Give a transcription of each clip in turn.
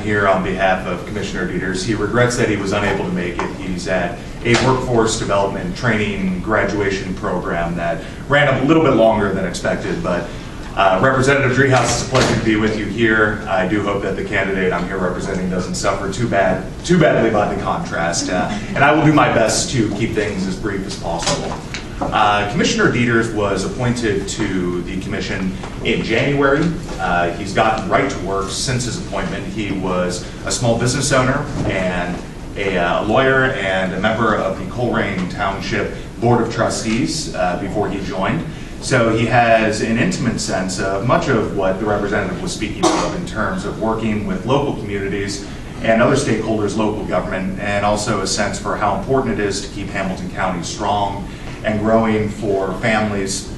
I'm here on behalf of Commissioner Deters. He regrets that he was unable to make it. He's at a workforce development training graduation program that ran a little bit longer than expected, but Representative Driehaus, it's a pleasure to be with you here. I do hope that the candidate I'm here representing doesn't suffer too badly by the contrast, and I will do my best to keep things as brief as possible. Commissioner Deters was appointed to the commission in January. He's gotten right to work since his appointment. He was a small business owner and a lawyer and a member of the Coleraine Township Board of Trustees before he joined. So he has an intimate sense of much of what the representative was speaking of in terms of working with local communities and other stakeholders, local government, and also a sense for how important it is to keep Hamilton County strong and growing for families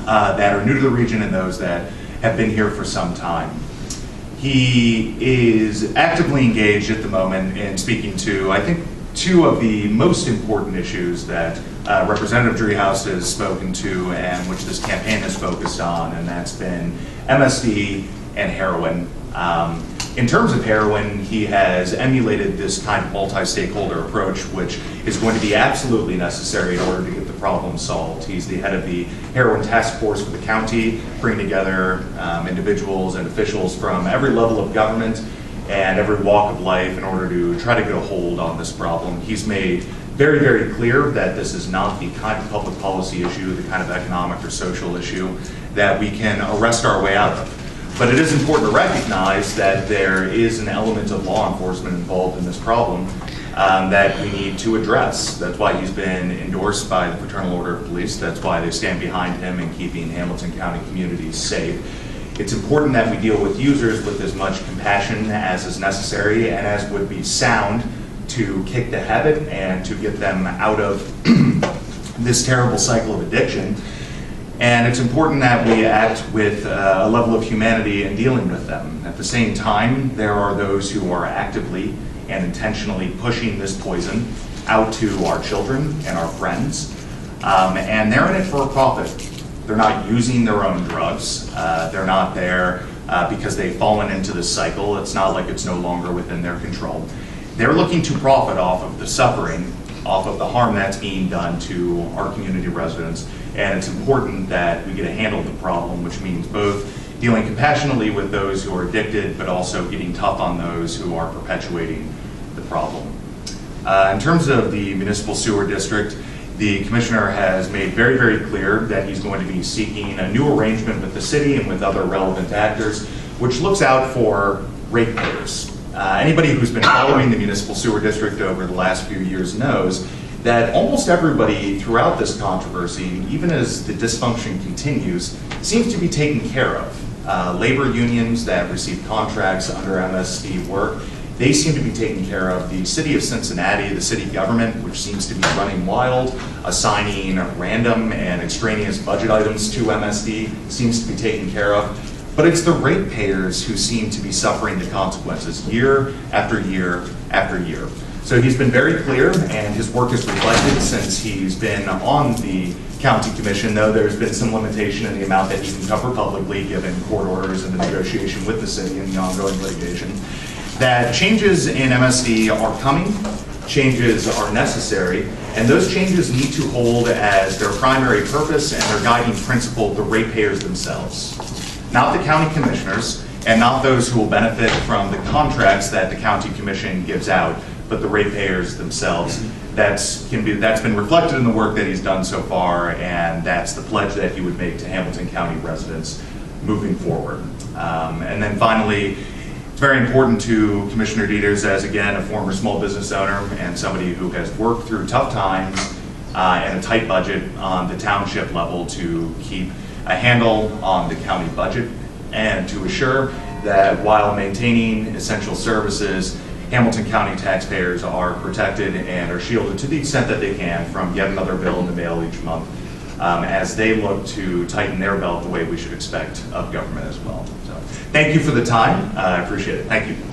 that are new to the region and those that have been here for some time. He is actively engaged at the moment in speaking to, I think, two of the most important issues that Representative Driehaus has spoken to and which this campaign has focused on, and that's been MSD and heroin. In terms of heroin, he has emulated this kind of multi-stakeholder approach, which is going to be absolutely necessary in order to get the problem solved. He's the head of the heroin task force for the county, bringing together individuals and officials from every level of government and every walk of life in order to try to get a hold on this problem. He's made very, very clear that this is not the kind of public policy issue, the kind of economic or social issue that we can arrest our way out of. But it is important to recognize that there is an element of law enforcement involved in this problem that we need to address. That's why he's been endorsed by the Fraternal Order of Police. That's why they stand behind him in keeping Hamilton County communities safe. It's important that we deal with users with as much compassion as is necessary and as would be sound to kick the habit and to get them out of this terrible cycle of addiction. And it's important that we act with a level of humanity in dealing with them. At the same time, there are those who are actively and intentionally pushing this poison out to our children and our friends, and they're in it for a profit. They're not using their own drugs. They're not there because they've fallen into this cycle. It's not like it's no longer within their control. They're looking to profit off of the suffering, off of the harm that's being done to our community residents. And it's important that we get a handle of the problem, which means both dealing compassionately with those who are addicted, but also getting tough on those who are perpetuating the problem. In terms of the municipal sewer district, the commissioner has made very, very clear that he's going to be seeking a new arrangement with the city and with other relevant actors, which looks out for ratepayers. Anybody who's been following the municipal sewer district over the last few years knows that almost everybody throughout this controversy, even as the dysfunction continues, seems to be taken care of. Labor unions that receive contracts under MSD work, they seem to be taken care of. The city of Cincinnati, the city government, which seems to be running wild, assigning random and extraneous budget items to MSD, seems to be taken care of. But it's the ratepayers who seem to be suffering the consequences year after year after year. So he's been very clear, and his work is reflected since he's been on the county commission, though there's been some limitation in the amount that he can cover publicly given court orders and the negotiation with the city and the ongoing litigation, that changes in MSD are coming, changes are necessary, and those changes need to hold as their primary purpose and their guiding principle the ratepayers themselves. Not the county commissioners, and not those who will benefit from the contracts that the county commission gives out, but the ratepayers themselves. That's been reflected in the work that he's done so far, and that's the pledge that he would make to Hamilton County residents moving forward. And then finally, it's very important to Commissioner Deters, as again a former small business owner and somebody who has worked through tough times and a tight budget on the township level, to keep a handle on the county budget and to assure that while maintaining essential services, Hamilton County taxpayers are protected and are shielded to the extent that they can from yet another bill in the mail each month as they look to tighten their belt the way we should expect of government as well. So thank you for the time. I appreciate it. Thank you.